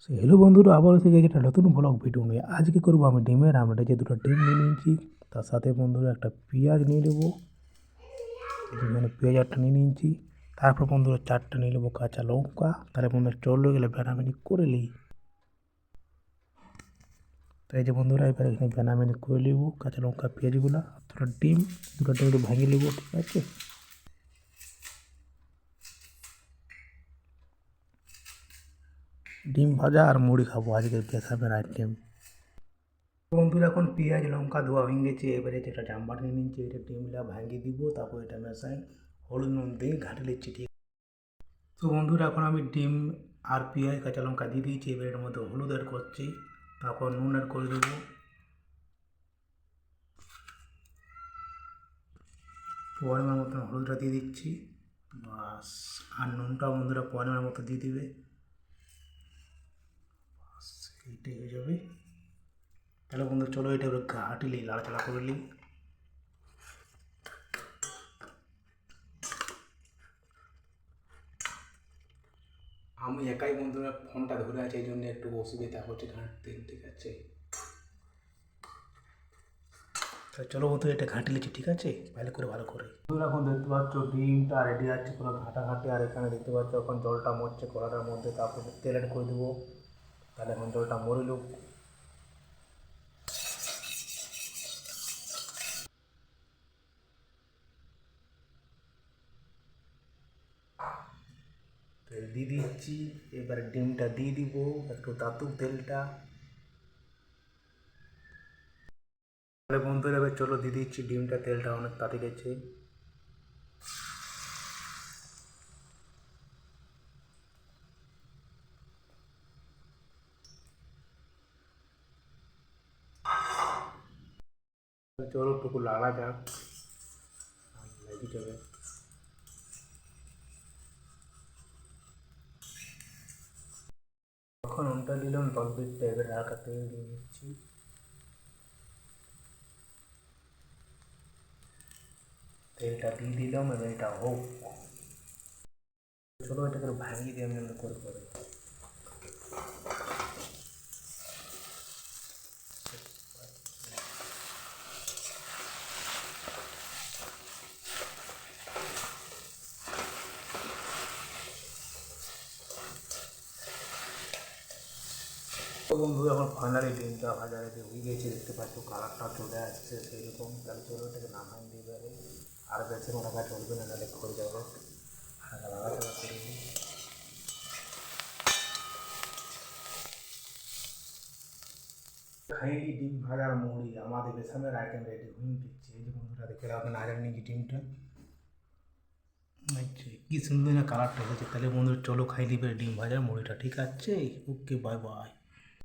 Hello বন্ধুরা, আবার এসে গেছে একটা নতুন ব্লগ ভিডিও নিয়ে। আজকে করবো আমি ডিমের আমলেট। যে দুটো ডিম নিয়ে নিয়েছি, তার সাথে বন্ধুরা একটা পেঁয়াজ নিয়ে নেবো। এখানে পেঁয়াজ একটা নিয়ে নিয়েছি। তারপর বন্ধুরা চারটে নিয়ে নেবো কাঁচা লঙ্কা। তাহলে বন্ধুরা চলো গেলে বেনামেনি করে নিই। তো এই যে বন্ধুরা এবার এখানে বেনামেনি করে নেবো কাঁচা লঙ্কা পেঁয়াজগুলো। দুটো ডিম একটু ভাঙিয়ে নেবো, ঠিক আছে। ডিম ভাজা আর মুড়ি খাবো আজকের বেসামের আইটেম। বন্ধুরা এখন পেঁয়াজ লঙ্কা ধোয়া হয়ে গেছে। এবারে যেটা জাম্বার নিয়ে নিচ্ছে, এটা ডিমটা ভাঙিয়ে দিব, তারপর এটা মেশাই হলুদ নুন দিয়ে ঘাঁটে নিচ্ছি, ঠিক। তো বন্ধুরা এখন আমি ডিম আর পেঁয়াজ কাঁচা লঙ্কা দিয়ে দিয়েছি। এবার এর মধ্যে হলুদ অ্যাড করছি, তারপর নুন অ্যাড করে দেবো। পরিমাণ মতন হলুদটা দিয়ে দিচ্ছি, বাস। আর নুনটা বন্ধুরা পরিমাণ মতো দিয়ে দিবে, বাস। এইটাই হয়ে যাবে। তাহলে বন্ধু চলো এটা এবার ঘাঁটি নিই, লাড়াচাড়া করে নিই। আমি একাই বন্ধুরা ফোনটা ধরে আছে, এই জন্য একটু অসুবিধা হচ্ছে ঘাঁটতে, ঠিক আছে। তো চলো বন্ধু এটা ঘাঁটি নিচ্ছি, ঠিক আছে, ভালো করে। বন্ধুরা এখন দেখতে পাচ্ছ ডিমটা রেডি আছে, কোনো ঘাঁটাঘাঁটি। আর এখানে দেখতে পাচ্ছ এখন জলটা মরছে কড়াটার মধ্যে, তারপর তেল অ্যাড করে দেবো। তাহলে এখন জলটা মরিল। তেল দিয়ে দিচ্ছি, এবারে ডিমটা দিয়ে দিব, একটু তাতুক তেলটা। তাহলে বন্ধুরা এবার চলো দিয়ে দিচ্ছি ডিমটা, তেলটা অনেক তাতে গেছে। চলো টুকু লাগা যাক, লেগে যাবে। তখন উনটা দিলাম, তলপিঠটা এবার হালকা তেল দিয়ে দিচ্ছি। তেলটা দিয়ে দিলাম, এবার এটা হোক। চলো এটাকে ভাঙিয়ে দিয়ে আমি করে করে। তো বন্ধু এখন ফাইনালি ডিমটা ভাজা রেডি হয়ে গেছে, দেখতে পাচ্ছ কালারটা চলে আসছে সেরকম। তাহলে চলো এটাকে নামাই দিয়ে আর বেশি রাখা চলবে না, নাহলে খড়ে যাবে। হালকা লাগাচাড়া করে নিই। খাইলি ডিম ভাজার মুড়ি, আমাদের বেসামের আইটেম রেডি হয়ে দিচ্ছে। এই যে বন্ধুরা দেখে রাখবেন, আগে নিয়েছি ডিমটা। আচ্ছা কি সুন্দর না কালারটা হয়েছে। তাহলে বন্ধুরা চলো খাই দিবে ডিম ভাজার মুড়িটা, ঠিক আছে। ওকে, বাই বাই।